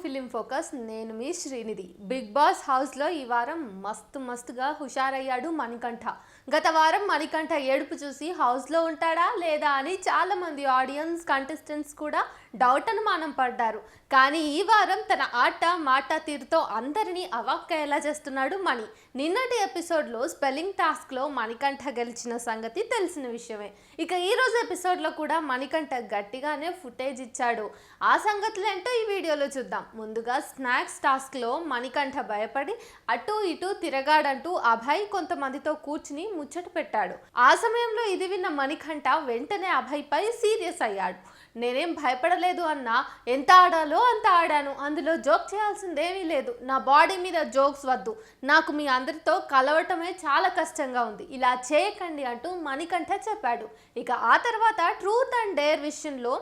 Film focus. నేను మీ Srinidhi. Big boss హౌస్లో ఈ వారం మస్తుగా హుషారయ్యాడు మణికంఠ. గత వారం మణికంఠ ఏడుపు చూసి హౌస్లో ఉంటాడా లేదా అని చాలామంది ఆడియన్స్, కంటెస్టెంట్స్ కూడా డౌట్ అనుమానం పడ్డారు. కానీ ఈ వారం తన ఆట మాట తీరుతో అందరినీ అవాక్కయ్యేలా చేస్తున్నాడు మణి. నిన్నటి ఎపిసోడ్లో స్పెల్లింగ్ టాస్క్లో మణికంఠ గెలిచిన సంగతి తెలిసిన విషయమే. ఇక ఈరోజు ఎపిసోడ్లో కూడా మణికంఠ గట్టిగానే ఫుటేజ్ ఇచ్చాడు. ఆ సంగతులు ఏంటో ఈ వీడియోలో చూద్దాం. ముందుగా స్నాక్స్ టాస్క్లో మణికంఠ భయపడి అటు ఇటు తిరగాడంటూ అభయ్ కొంతమందితో కూర్చుని ముచ్చట పెట్టాడు. ఆ సమయంలో ఇది విన్న మణికంఠ వెంటనే అభయ్ పై సీరియస్ అయ్యాడు. నేనేం భయపడలేదు అన్నా, ఎంత ఆడాలో అంత ఆడాను, అందులో జోక్ చేయాల్సిందేమీ లేదు. నా బాడీ మీద జోక్స్ వద్దు, నాకు మీ అందరితో కలవటమే చాలా కష్టంగా ఉంది, ఇలా చేయకండి అంటూ మణికంఠ చెప్పాడు. ఇక ఆ తర్వాత ట్రూత్ అండ్ డేర్ విషయంలో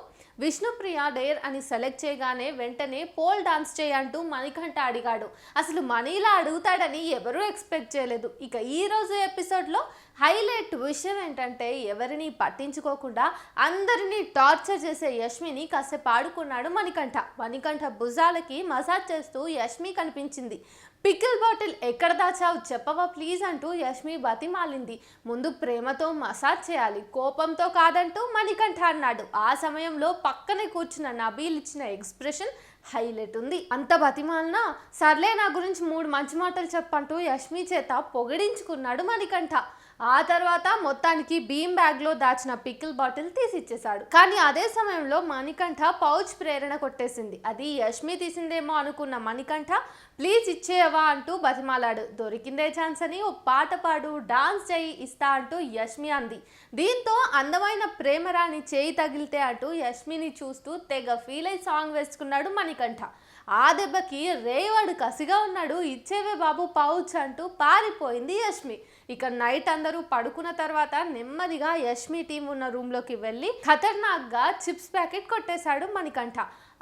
విష్ణుప్రియ డేర్ అని సెలెక్ట్ చేయగానే వెంటనే పోల్ డాన్స్ చేయంటూ మణికంఠ అడిగాడు. అసలు మనీలా అడుగుతాడని ఎవరూ ఎక్స్పెక్ట్ చేయలేదు. ఇక ఈరోజు ఎపిసోడ్లో హైలైట్ విషయం ఏంటంటే, ఎవరిని పట్టించుకోకుండా అందరినీ టార్చర్ చేసే యష్మిని కాసేపు ఆడుకున్నాడు మణికంఠ. మణికంఠ భుజాలకి మసాజ్ చేస్తూ యష్మి కనిపించింది. పికిల్ బాటిల్ ఎక్కడ దాచావు చెప్పవా ప్లీజ్ అంటూ యష్మి బతిమాలింది. ముందు ప్రేమతో మసాజ్ చేయాలి, కోపంతో కాదంటూ మణికంఠ అన్నాడు. ఆ సమయంలో పక్కనే కూర్చున్న నబీల్ ఇచ్చిన ఎక్స్ప్రెషన్ హైలైట్ ఉంది. అంత బతిమాలనా, సర్లే నా గురించి 3 మంచి మాటలు చెప్పంటూ యష్మి చేత పొగిడించుకున్నాడు మణికంఠ. ఆ తర్వాత మొత్తానికి బీమ్ బ్యాగ్లో దాచిన పికిల్ బాటిల్ తీసిచ్చేశాడు. కానీ అదే సమయంలో మణికంఠ పౌచ్ ప్రేరణ కొట్టేసింది. అది యష్మి తీసిందేమో అనుకున్న మణికంఠ ప్లీజ్ ఇచ్చేయవా అంటూ బతిమాలాడు. దొరికిందే ఛాన్స్ అని ఓ పాట పాడు, డాన్స్ చేయి, ఇస్తా అంటూ యష్మి అంది. దీంతో అందమైన ప్రేమరాణి చేయి తగిలితే అంటూ యష్మిని చూస్తూ తెగ ఫీల్ అయి సాంగ్ వేసుకున్నాడు మణికంఠ. ఆ దెబ్బకి రేవాడు కసిగా ఉన్నాడు. ఇచ్చేవే బాబు పౌచ్ అంటూ పారిపోయింది యష్మి. ఇక నైట్ అందరూ పడుకున్న తర్వాత నెమ్మదిగా యష్మి టీం ఉన్న రూమ్లోకి వెళ్ళి ఖతర్నాక్గా చిప్స్ ప్యాకెట్ కొట్టేశాడు మణికంఠ.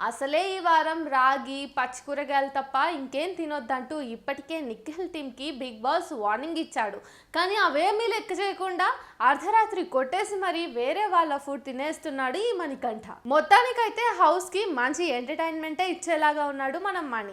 అసలే ఈ వారం రాగి, పచ్చి కూరగాయలు తప్ప ఇంకేం తినొద్దంటూ ఇప్పటికే నిఖిల్ టీంకి బిగ్ బాస్ వార్నింగ్ ఇచ్చాడు. కానీ అవేమీ లెక్క చేయకుండా అర్ధరాత్రి కొట్టేసి మరీ వేరే వాళ్ళ ఫుడ్ తినేస్తున్నాడు ఈ మణికంఠ. మొత్తానికైతే హౌస్కి మంచి ఎంటర్టైన్మెంటే ఇచ్చేలాగా ఉన్నాడు మనం మణి.